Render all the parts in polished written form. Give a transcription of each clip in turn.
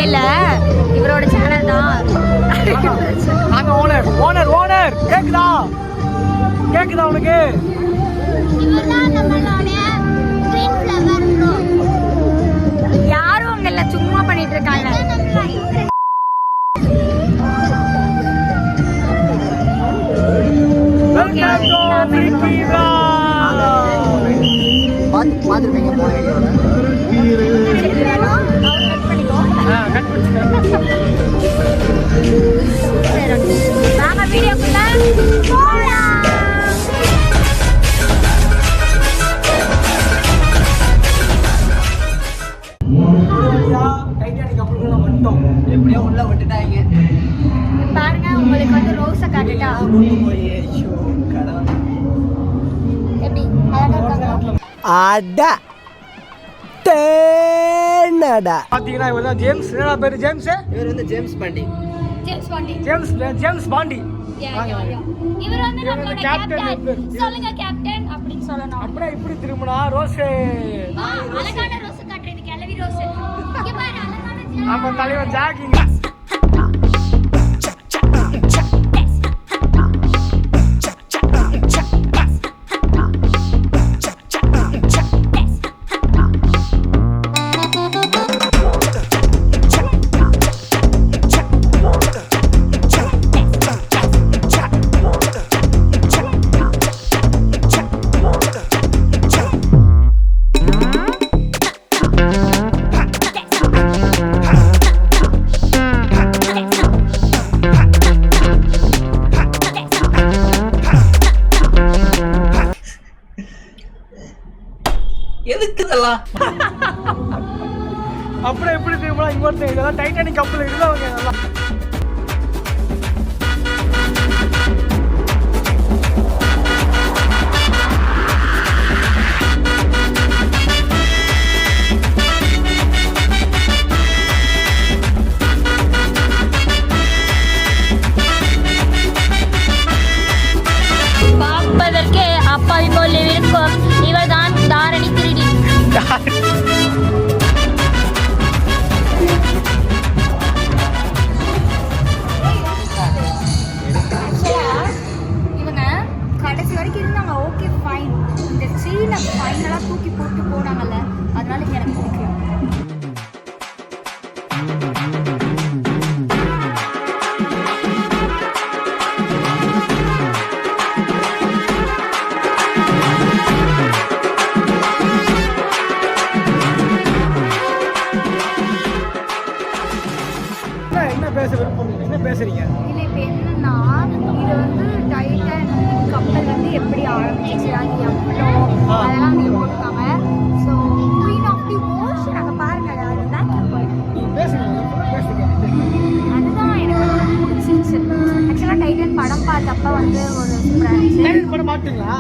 இல்ல இவரோட சேனல் தான். நாங்க ஓனர் ஓனர் ஓனர். கேக்குதா கேக்குதா உனக்கு? இவர்தான் நம்மளோட கிரீன் ஃப்ளவர் ப்ரோ. யாரும் அங்க இல்ல, சும்மா பண்ணிட்டு இருக்காங்க. பாத்துருப்பீங்க நாங்க வீடியோக்குள்ள போலாம். எப்படியோ உள்ள விட்டுட்டாங்க பாருங்க. உங்களுக்கு வந்து ரோஸை காட்டுட்டா எப்படி அழகா இருக்காங்க. அடா தேனடா. பாத்தீங்கன்னா இவர் தான் ஜேம்ஸ். என்ன பேரு ஜேம்ஸ்? இவர் வந்து James Pandi. James Pandi. James Pandi. இவர் வந்து நம்மளோட கேப்டன். சொல்லுங்க கேப்டன் அப்படினு சொல்லணும். அப்படியே இப்படி திரும்பினா ரோஸ். அழகான ரோஸ் காட்டுறது கிளவி ரோஸ். இங்க பாரு அழகான. நம்ம தலைவர் ஜாகிங். எதுக்கு இதெல்லாம்? அப்புறம் எப்படி தெரியுமா இன்னொருத்தர் இதெல்லாம் டைட்டானிக் கப்பல் இருந்தவங்க இதெல்லாம். பார்ப்பதற்கே அப்பாவி போல் இருக்கும் இவர்தான் தாரணி திருடி. இவங்க கடைசி வரைக்கும் இருந்தாங்க. Okay fine. இந்த சீனை ஃபைனலா தூக்கி போட்டு போனாங்கல்ல, அதனால எனக்கு பிடிக்கும். என்ன பேசுறீங்க? இல்ல இப்ப என்னன்னா, இது வந்து டைட்டானிக் கப்பல் வந்து எப்படி ஆரம்பிச்சு அது எவ்வளோ அதெல்லாம் நீங்க போட்டுருக்காங்க. So queen of the ocean அங்கே பாருங்க. அது தான் அதுதான் எனக்கு ரொம்ப பிடிச்சிருச்சு. ஆக்சுவலாக டைட்டன் படம் பார்த்தப்ப வந்து ஒரு படம் மாட்டுங்களா?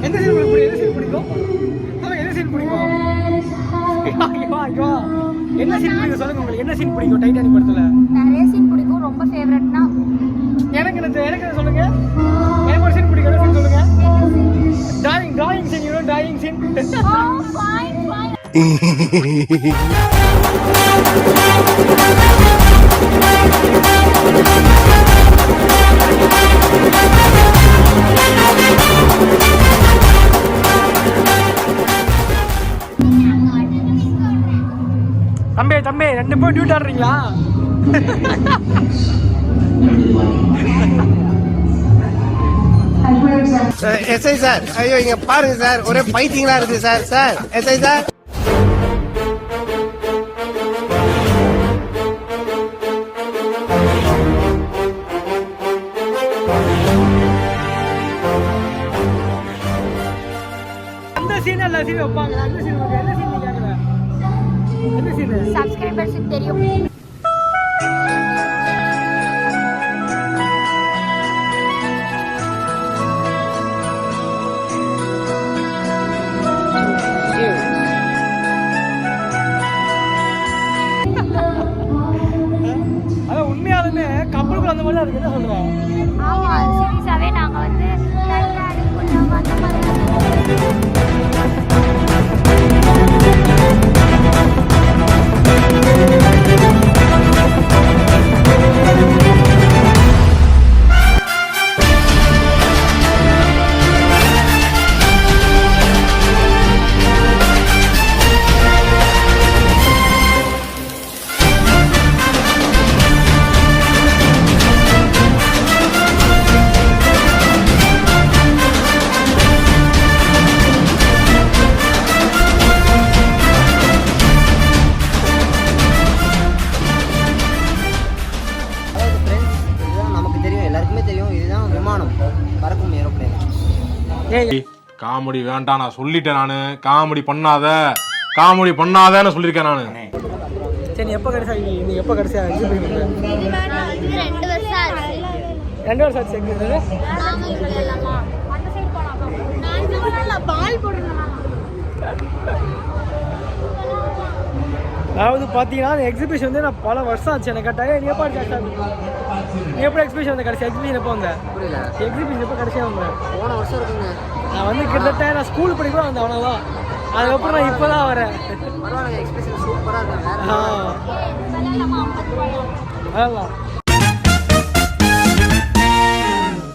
எந்த சீன் பிடிக்கும்? எந்த சீன் பிடிக்கும்? என்ன சீன் பிடிக்கும் சொல்லுங்க. உங்களுக்கு என்ன சீன் பிடிக்கும் டைட்டானிக் படத்துல? நிறைய சீன் பிடிக்கும். ரொம்ப ஃபேவரட்னா எனக்கு சொல்லுங்க. எனக்கு ஒரு சீன் பிடிக்கும். என்ன சீன் சொல்லுங்க? Drawing scene. You know drawing scene. Oh fine fine. தம்பி 2 பேர் டியூட் ஆடுறீங்களா? எஸ்ஐ சார், ஐயோ இங்க பாருங்க சார், ஒரே பைத்தியங்களா இருக்கு சார். Sir SI sir. அந்த சீன் எல்லா சீன் வைப்பாங்க. அந்த சீன் என்ன சீன் கேக்குற? என்ன சீன்? சப்ஸ்கிரைபர்ஸ் தெரியும். அதான் உண்மையாலுமே கப்பலுக்குள்ள அந்த மாதிரி தான் இருக்கு. என்ன சொல்றேன்? ஆமா சீரியஸாவே நாங்க வந்து அந்த மாதிரி ஏய் காமெடி வேண்டாம் நான் சொல்லிட்டேன். நானு காமெடி பண்ணாதன்னு சொல்லியிருக்கேன் நானு. சரி நீ எப்போ கடைசியா எக்ஸிபிஷன் பண்ண? 2 வருஷம் ஆச்சு. 2 வருஷம் ஆச்சு எக்ஸிபிஷன். அந்த சைடு போலாம். நான் பால் போடுறேன். அதாவது பார்த்தீங்கன்னா அந்த எக்ஸிபிஷன் வந்து நான் பல வருஷம் ஆச்சு எனக்கு கேட்டாங்க. நீ எப்போ எக்ஸிபிஷன் வந்து கடைசி எக்ஸிபிஷன் எப்போ வந்தேன்? எக்ஸிபிஷன் எப்போ கடைசியாக வந்தேன்? போன வருஷம் இருக்குங்க. நான் வந்து கிட்டத்தட்ட நான் ஸ்கூல் படிக்க வந்தேன் அவ்வளோதான். அதுக்கப்புறம் நான் இப்போ தான் வரேன். பரவாயில்ல, எக்ஸ்பிரஷன் சூப்பராக இருக்கும். அதெல்லாம்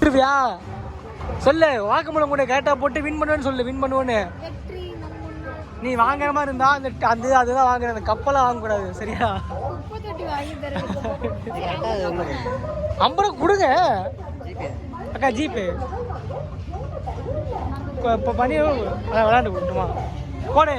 திருவியா சொல்லு. வாக்குமூலம் கூட கேட்டால் போட்டு வின் பண்ணுவேன்னு சொல்லு. வின் பண்ணுவேன்னு நீ வாங்குற மாதிரி இருந்தா அந்த அதுதான் வாங்குற. அந்த கப்பெல்லாம் வாங்கக்கூடாது சரியா? 50 கொடுங்க அக்கா. ஜிபே இப்போ பண்ணி விளாண்டு கொடுத்துமா போடு.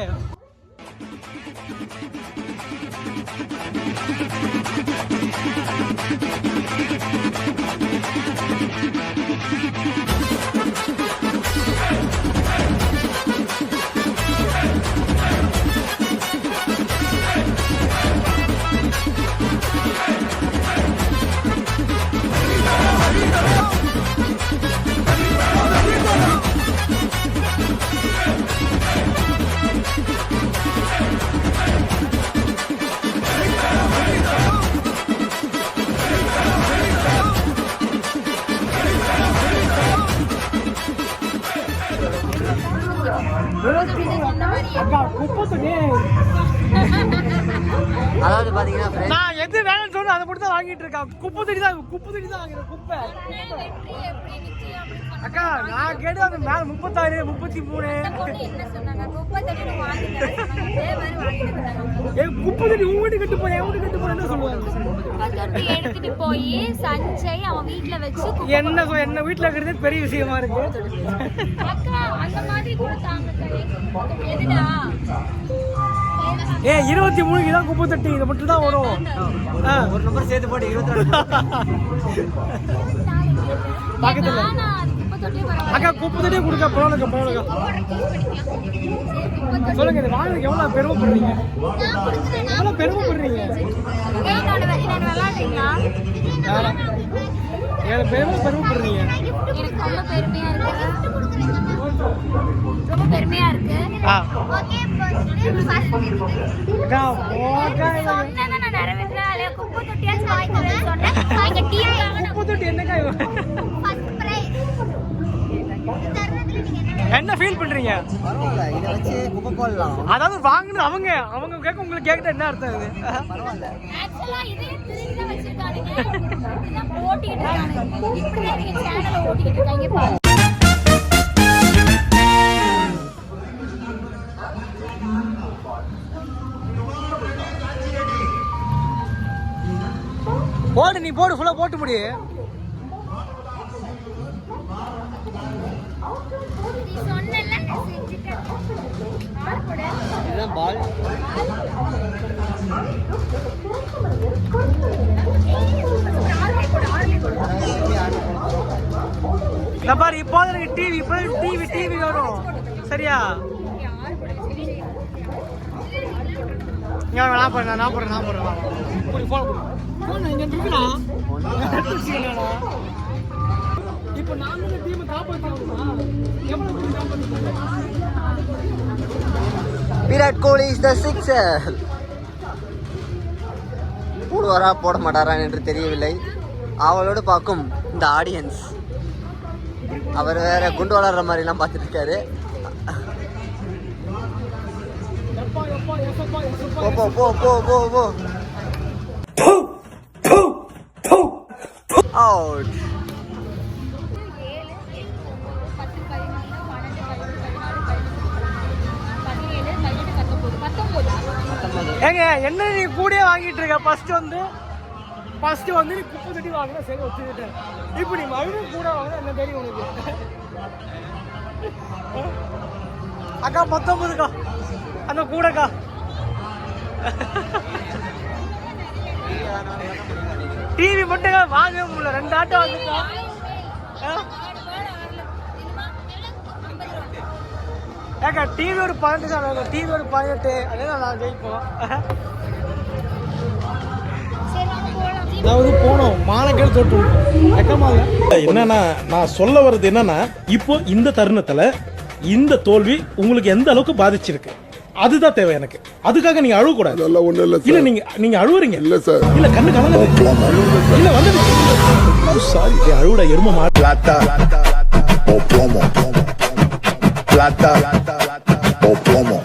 அக்கா குப்பை தொட்டி. அதாவது பாத்தீங்கன்னா நான் எது வேணும்னு சொல்லி அதை மட்டும் தான் வாங்கிட்டு இருக்கேன். குப்பை தொட்டி தான் வாங்குறேன். குப்பை அக்கா நான் கேட்டு அந்த மேல 36 33 குப்பை தொட்டி உங்ககிட்ட கட்டு போய் என்ன சொல்லுவாங்க? எடுத்துட்டு போய் சஞ்சய் அவன் வீட்டுல வச்சு என்ன வீட்டுல இருக்கிறது பெரிய விஷயமா இருக்கு. அக்கா அந்த மாதிரி கொடுத்தாங்க. 23 தான் குப்பை தொட்டி. இது மட்டும் தான் வரும். ஒரு நம்பர் சேர்த்து போட்டு 22 பக்கத்துல அக்கா குப்பை தொட்டியே கொடுக்க. பரவாயில்ல. சொல்லுங்க இது வாங்குறதுக்கு எவ்வளவு பெருமைப்படுறீங்க? எவ்வளவு பெருமைப்படுறீங்க? பெருமைப்படுறீங்க. ரொம்ப பெருமையா இருக்கு. குப்பை தொட்டியாச்சும் வாங்கிக்கிறேன் சொன்னேன். குப்பை தொட்டி என்னக்கா? என்ன ஃபீல் பண்றீங்க? பரவாயில்ல, இதை வச்சு குப்பை போடலாம். அதாவது வாங்குறது அவங்க கேட்க உங்களுக்கு கேட்க என்ன அர்த்தம் இது? பரவாயில்ல. ஆக்சுவலா இதே திரும்ப வச்சிருக்கானுங்க. இதெல்லாம் போட்டிட்டு இருக்கானுங்க. இப்படியே நீங்க சேனலை ஓட்டிட்டு இருக்காங்க பாருங்க. போடு நீ போடு ஃபுல்லா போட்டு முடி. நீ சொன்னல செஞ்சிட்டேன். இதுதான் பால். இந்த பாரு இப்போ எனக்கு டிவி வரும் சரியா? நான் போடுறேன். இப்போ நாங்களும் டீமை காப்பாற்றலாம். Virat Kohli is the sixer. போடுவாரா போட மாட்டாரா என்று தெரியவில்லை. அவளோடு பார்க்கும் இந்த ஆடியன்ஸ். அவர் வேற குண்டு வளர்ற மாதிரிலாம் பார்த்துட்டு இருக்காரு. போ அவுட். ஏங்க என்ன நீ கூடயே வாங்கிட்டு இருக்க? ஃபர்ஸ்ட் வந்து நீ குப்பை தொட்டி வாங்கினா சரி வச்சுக்கிட்டேன். இப்போ நீ மறுபடியும் கூட வாங்கினா என்ன தெரியும் உனக்கு? அக்கா 19க்கா அந்த கூடக்கா. டிவி மட்டும் வாங்கவே முடியல. 2 ஆட்டம் வந்துட்டா. ஏக்கா டிவி ஒரு 18 தான், டிவி ஒரு 18, அதே நான் ஜெயிப்போம். சரி வாங்க போலாம். அதாவது போனோம் மாலைக்கேள் தொட்டு வெக்கமா இல்லை. என்னன்னா நான் சொல்ல வர்றது என்னன்னா இப்போ இந்த தருணத்துல இந்த தோல்வி உங்களுக்கு எந்த அளவுக்கு பாதிச்சிருக்கு அதுதான் தேவை எனக்கு. அதுக்காக நீங்க அழுவ கூடாது. அதெல்லாம் ஒண்ணும் இல்ல இல்ல நீங்க அழுவுறீங்க. இல்ல சார். இல்ல கண்ணு கலங்குது. இல்ல வந்து சாரி அழுவுட எரும மாடு. Plata o plomo. Plata o plomo.